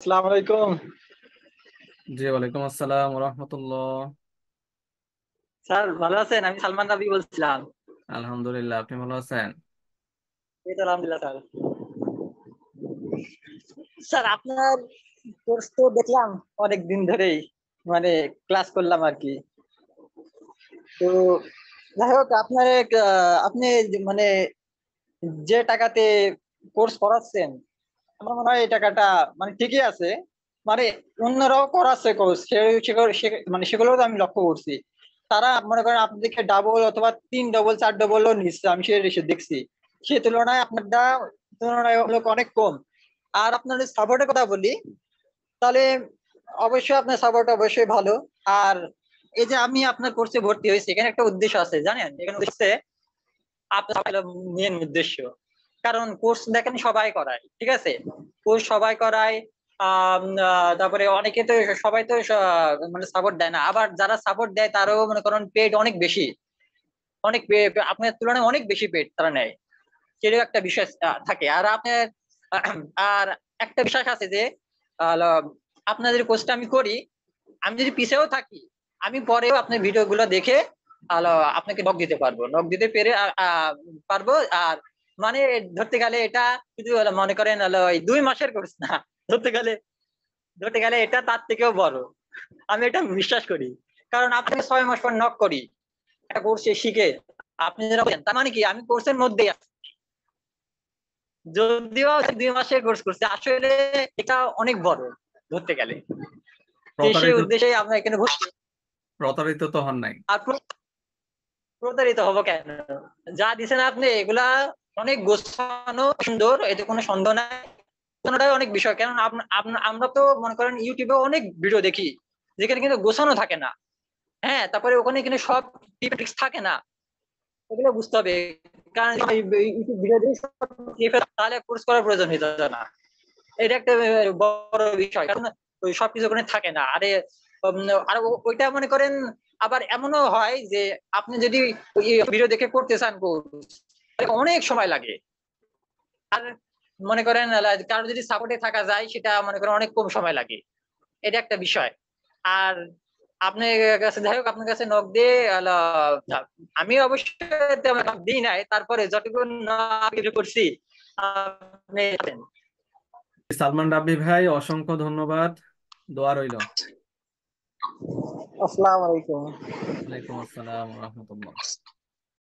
আসসালামু আলাইকুম। জি, ওয়ালাইকুম আসসালাম রহমতুল্লাহ। স্যার ভালো আছেন? আমি সালমান রাবি বলছিলাম। আলহামদুলিল্লাহ, আপনি ভালো আছেন? এই তো আলহামদুলিল্লাহ স্যার। স্যার আপনার কোর্স তো দেখলাম অনেক দিন ধরেই, মানে ক্লাস করলাম আর কি। তো যাই হোক আপনার আপনি মানে যে টাকাতে কোর্স করাচ্ছেন, আমার মনে হয় এই টাকাটা মানে ঠিকই আছে। মানে অন্যরাও করাচ্ছে কোর্স, মানে সেগুলো তো আমি লক্ষ্য করছি। তারা মনে করেন আপনাদেরকে ডাবল অথবা তিন ডবল চার ডবলও নিচ্ছে, আমি সে রেশে দেখছি। সে তুলনায় আপনারটা তুলনামূলক অনেক কম। আর আপনার সাপোর্টের কথা বলি, তাহলে অবশ্যই আপনার সাপোর্ট অবশ্যই ভালো। আর এই যে আমি আপনার কোর্সে ভর্তি হয়েছি, এখানে একটা উদ্দেশ্য আছে জানেন, এখানে হচ্ছে আপনার মেন উদ্দেশ্য। কারণ কোর্স দেখেন সবাই করায়, ঠিক আছে, কোর্স সবাই করায়। তারপরে অনেকে তো, সবাই তো মানে সাপোর্ট দেয় না, আবার যারা সাপোর্ট দেয় তারও মনে করেন পেড অনেক বেশি, আপনার তুলনায় অনেক বেশি পেড তারা নেয়। সেটাও একটা বিষয় থাকে। আর আপনার আর একটা বিশ্বাস আছে যে আহ, আপনাদের কোর্সটা আমি করি, আমি যদি পিছেও থাকি, আমি পরেও আপনার ভিডিও গুলো দেখে আপনাকে নক দিতে পারবো, নক দিতে পেরে পারবো। আর মানে ধরতে গেলে এটা শুধু মনে করেন ওই 2 মাসের কোর্স না, ধরতে গেলে ধরতে গেলে এটা তার থেকেও বড়। আমি এটা বিশ্বাস করি। কারণ আপনি 6 মাস পর নক করি একটা কোর্সে শিখে আপনি যেটা বলেন, তার মানে কি আমি কোর্সের মধ্যেই আছি। যদিও 2 মাসের কোর্স করছে, আসলে এটা অনেক বড় ধরতে গেলে। সেই প্রতারিত উদ্দেশ্যে আমরা এখানে ভর্তি। প্রতারিত তো হন নাই? আর প্রতারিত হবো কেন? যা দিছেন আপনি এগুলা অনেক গোছানো সুন্দর, এতে কোনো সন্দেহ নাই। কোনোটাই অনেক বিষয়, কারণ আমরা তো মনে করেন ইউটিউবে অনেক ভিডিও দেখি যেখানে কিন্তু গোছানো থাকে না। হ্যাঁ, তারপরে ওখানে কিন্তু সব টিপস থাকে না, ওগুলো বুঝতে হবে। কারণ ইউটিউব ভিডিও দিয়ে সব তাহলে কোর্স করার প্রয়োজন হইতে না। এটা একটা বড় বিষয়, কারণ ওই সবকিছু ওখানে থাকে না। আরে আর ওইটা মনে করেন, আবার এমনও হয় যে আপনি যদি ভিডিও দেখে করতে চান কোর্স, অনেক সময় লাগে। আর মনে করেন কারো যদি সাপোর্টে থাকা যায়, সেটা মনে করেন অনেক কম সময় লাগে। এটা একটা বিষয়। আর আপনার কাছে, যাই হোক, আপনার কাছে নক দিয়ে আমি অবশ্যই তেমন knock দিই নাই, তারপরে যতটুকু করছি আপনি জানেন। সালমান রাব্বি ভাই, অসংখ্য ধন্যবাদ। দোয়া রইল। আসসালামু আলাইকুম। ওয়ালাইকুম আসসালাম রহমতুল্লাহ।